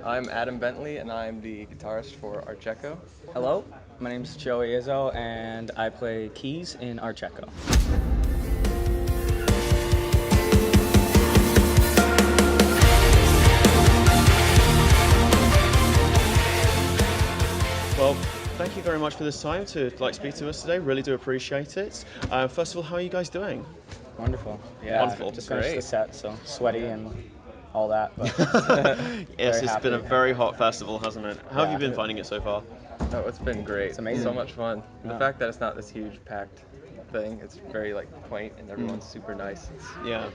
I'm Adam Bentley, and I'm the guitarist for Archeco. Hello, my name is Noizze, and I play keys in Archeco. Well, thank you very much for this time to speak to us today. Really do appreciate it. First of all, how are you guys doing? Wonderful. Yeah, Wonderful. just finished the Great. set, so sweaty and all that, but Yes, very it's happy. been a very hot festival, hasn't it? How have you Yeah. been finding it so far? Oh, it's been great. It's amazing. So much fun. The Yeah. fact that it's not this huge packed thing, it's very quaint, and everyone's super nice. Yeah,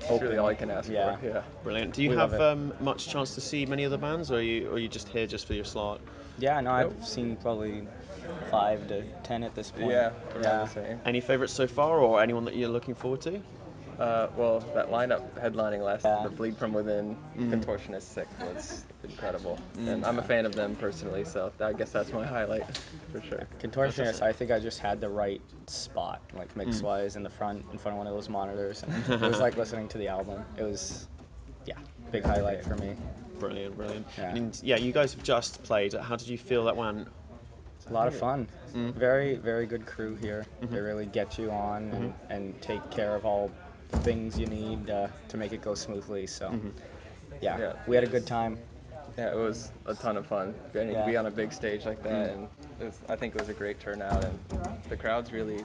It's really all I can ask Yeah. for. Yeah. brilliant. Do you We love have it. much chance to see many other bands, or are you just here just for your slot? Yeah, no, Nope. I've seen probably 5 to 10 at this point. Yeah, around the same. Any favorites so far, or anyone that you're looking forward to? Well, that lineup headlining Yeah. the Bleed From Within, Contortionist Sick was incredible, and I'm a fan of them personally, so I guess that's my highlight for sure. Contortionist, I think I just had the right spot, like mix-wise, in front of one of those monitors, and it was like listening to the album. It was, yeah, big highlight for me. Brilliant, brilliant. Yeah. And yeah, you guys have just played. How did you feel that went? A lot of fun. Very, very good crew here. They really get you on and take care of all the things you need to make it go smoothly. So, yeah, Yeah. we had a good time. Yeah, it was a ton of fun getting to Yeah. be on a big stage like that, and I think it was a great turnout, and the crowd's really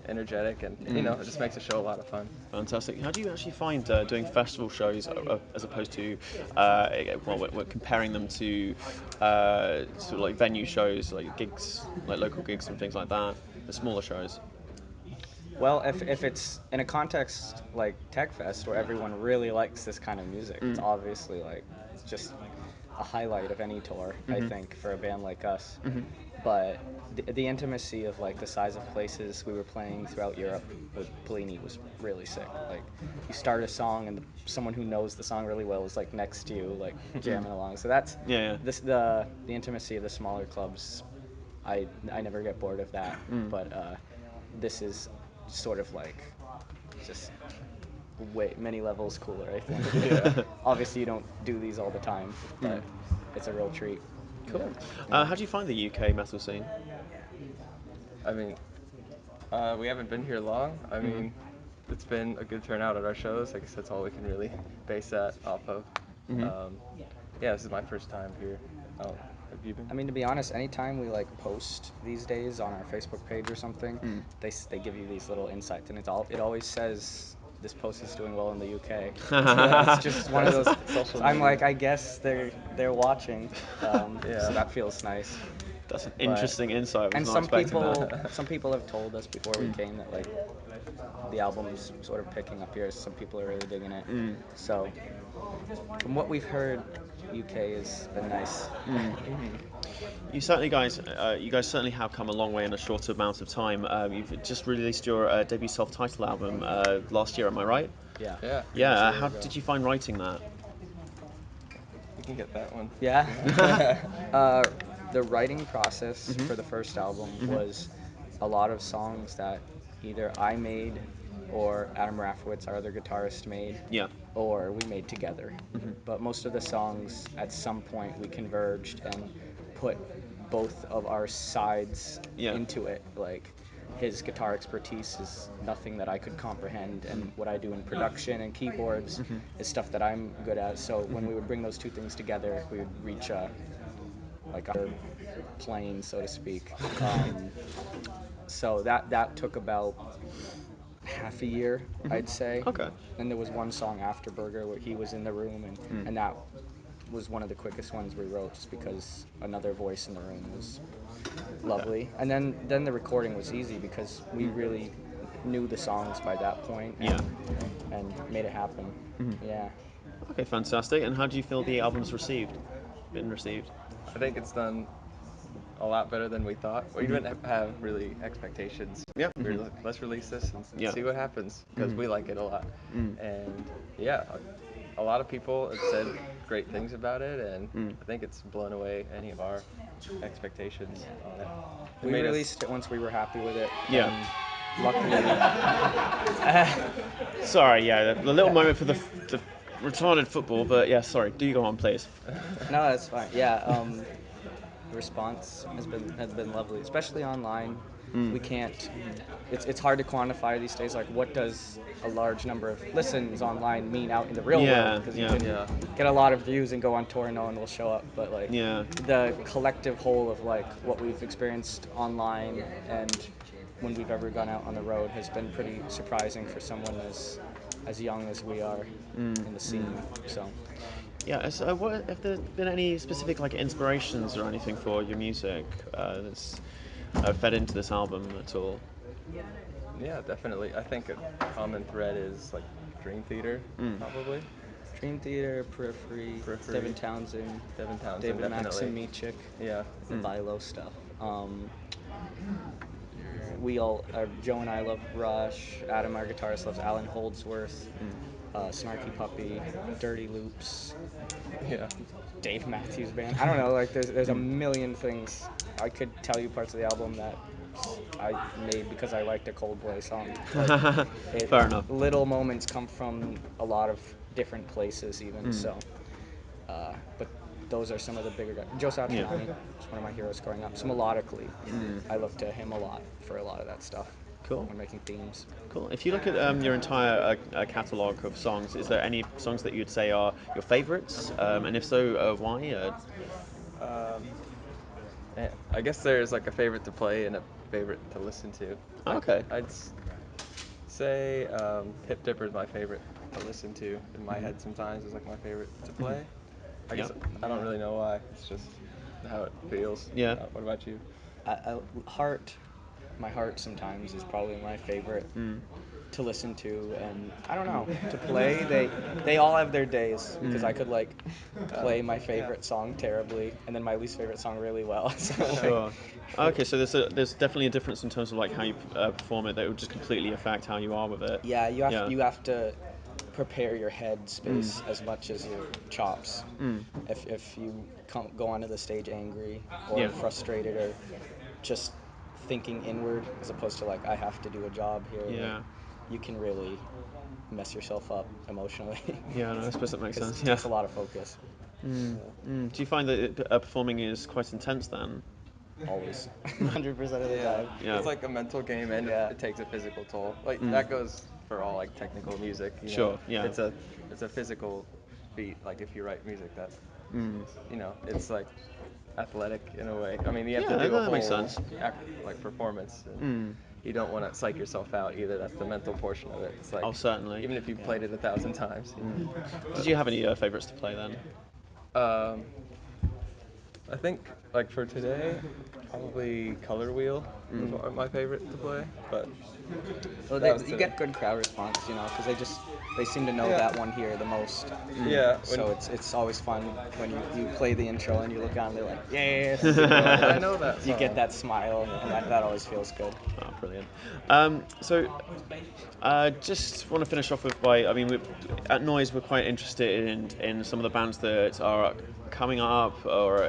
energetic, and it just makes the show a lot of fun. Fantastic. How do you actually find doing festival shows as opposed to, well, we're comparing them to sort of like venue shows, like gigs, like local gigs and things like that, the smaller shows? Well, if it's in a context like TechFest where everyone really likes this kind of music, it's obviously it's just a highlight of any tour, I think, for a band like us. But the intimacy of the size of places we were playing throughout Europe with Polini was really sick. Like you start a song and someone who knows the song really well is next to you, jamming along. So that's Yeah, the intimacy of the smaller clubs. I never get bored of that. But this is sort of just way many levels cooler, I think. Yeah. Obviously, you don't do these all the time, but it's a real treat. cool. How do you find the UK metal scene? I mean, we haven't been here long. I mean, it's been a good turnout at our shows. I guess that's all we can really base that off of. Um, yeah, this is my first time here. Oh, have you been? I mean, to be honest, anytime we post these days on our Facebook page or something, they give you these little insights, and it always says this post is doing well in the UK. It's just one of those. Social I'm media. I guess they're watching, Yeah. so that feels nice. That's an But- interesting insight. I was And not expecting that. some people have told us before we came that the album's sort of picking up here. Some people are really digging it. So from what we've heard, UK has been nice. You guys certainly have come a long way in a short amount of time. You've just released your debut self-titled album last year. Am I right? Yeah. Yeah. Yeah. It's a year How ago. did you find writing that? We can get that one. Yeah. The writing process for the first album was a lot of songs that either I made or Adam Rafowitz, our other guitarist, made, Yeah. or we made together. But most of the songs, at some point, we converged and put both of our sides Yeah. into it. His guitar expertise is nothing that I could comprehend, and what I do in production and keyboards is stuff that I'm good at. So when we would bring those two things together, we would reach our plane, so to speak. So that took about half a year, I'd say. Okay. And there was one song, Afterburger, where he was in the room, and that was one of the quickest ones we wrote, just because another voice in the room was lovely. And then the recording was easy because we really knew the songs by that point, and made it happen. Yeah. Okay, fantastic. And how do you feel the album's been received? I think it's done a lot better than we thought. We didn't have really expectations. Yeah. We were let's release this and Yeah. see what happens, because we like it a lot. And yeah, a lot of people have said great things about it, and I think it's blown away any of our expectations on it. It We made us- released it once we were happy with it. Yeah. And luckily, Sorry, yeah, the little moment for the retarded football, but yeah, sorry. Do you go on, please? No, that's fine. Yeah, the response has been lovely, especially online. We can't. It's hard to quantify these days. Like, what does a large number of listens online mean out in the real Yeah, world? Because you yeah. can Yeah. get a lot of views and go on tour, and no one will show up. But like, Yeah. the collective whole of like what we've experienced online and when we've ever gone out on the road has been pretty surprising for someone as young as we are in the scene. So. Yeah. So, what have there been any specific like inspirations or anything for your music that's fed into this album at all? Yeah, definitely. I think a common thread is like Dream Theater, probably. Dream Theater, Periphery, Periphery. Devin Townsend, Devin Townsend, David definitely. Maximichik, Yeah. the Vilo stuff. We all, Joe and I love Rush. Adam, our guitarist, loves Alan Holdsworth, Snarky Puppy, Dirty Loops, Yeah. Dave Matthews Band. I don't know. Like, there's a million things. I could tell you parts of the album that I made because I liked a Coldplay song. Like, Fair enough. little moments come from a lot of different places, even so. But those are some of the bigger guys. Joe Satriani was one of my heroes growing up. So melodically, I look to him a lot for a lot of that stuff. Cool. When making themes. Cool. If you look at your entire catalogue of songs, is there any songs that you'd say are your favourites? And if so, why? I guess there's like a favorite to play and a favorite to listen to. Like, Okay. say Hip Dipper is my favorite to listen to. In my head, sometimes is like my favorite to play. I guess I don't really know why. It's just how it feels. Yeah. What about you? Heart, my heart sometimes is probably my favorite to listen to, and I don't know to play. They all have their days because I could like play my favorite song terribly and then my least favorite song really well. So, like, Sure. Okay, so there's definitely a difference in terms of like how you perform it that would just completely affect how you are with it. yeah, you have to prepare your head space as much as your chops. If you go onto the stage angry or Yeah. frustrated or just thinking inward as opposed to like I have to do a job here, Yeah. like, you can really mess yourself up emotionally. Yeah, no, I suppose that makes 'Cause sense. it Yeah. takes a lot of focus. Do you find that performing is quite intense then? Always, 100% of the time. Yeah. It's like a mental game, and Yeah. it takes a physical toll. Like that goes for all like technical music. You know? Sure, yeah. It's a physical feat. Like if you write music that, it's like athletic in a way. I mean, you have to Yeah, do a that makes whole sense. like performance. And you don't want to psych yourself out either. That's the mental portion of it. It's like Oh, certainly. even if you've played it 1,000 times. Did you have any favourites to play then? Um, I think like for today, probably Color Wheel was my favorite to play. But Well, that was you today. get good crowd response, because they seem to know that one here the most. Yeah. So it's always fun when you play the intro and you look on, they're like, yes. I know that You song. get that smile, and that always feels good. Oh, brilliant. So, just want to finish off with I mean, at Noise, we're quite interested in some of the bands that are coming up, or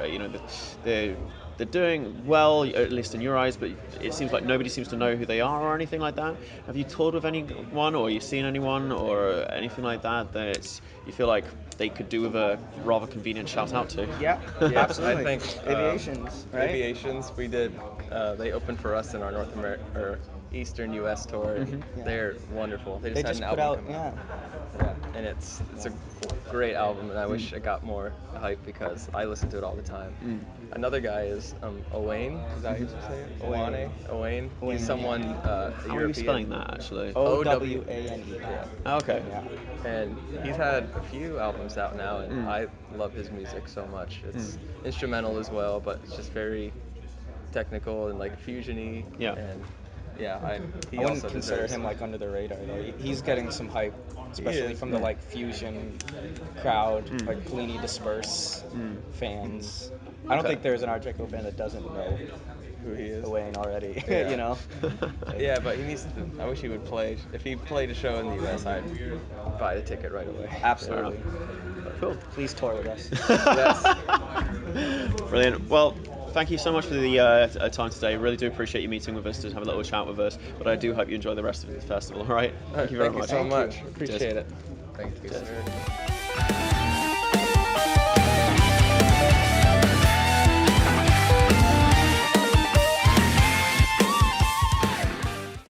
they're doing well, at least in your eyes, but it seems like nobody seems to know who they are or anything like that. Have you toured with anyone, or you seen anyone, or anything like that you feel like they could do with a rather convenient shout out to? Yeah, Yes, I absolutely. think Aviations, right? Aviations. We did. They opened for us in our North America or Eastern U.S. tour, and they're wonderful. They just They had just an put album out, come out. Yeah, and it's a great album, and I wish it got more hype because I listen to it all the time. Another guy is Owain. Is that how you say it? Owane. Owain. Owain, He's someone a How are you European. spelling that actually? Owane. Oh, okay. Yeah. And he's had a few albums out now, and I love his music so much. It's instrumental as well, but it's just very technical and like fusiony. Yeah. And yeah, he I wouldn't also consider deserves. him like under the radar though. He's getting some hype, especially is, from the yeah. like fusion crowd, like Pliny Disperse fans. I don't Okay. think there's an Art Deco fan that doesn't know Who he is. Wayne already. Yeah. you know. Yeah, but he needs to. I wish he would play. If he played a show in the U.S., I'd buy the ticket right away. Absolutely. Cool. Please tour with us. Yes. Brilliant. Well, thank you so much for the time today. Really do appreciate you meeting with us to have a little chat with us. But I do hope you enjoy the rest of the festival. All right. Thank you very Thank you much. so much. you. Appreciate it. Thank you, Cheers. sir.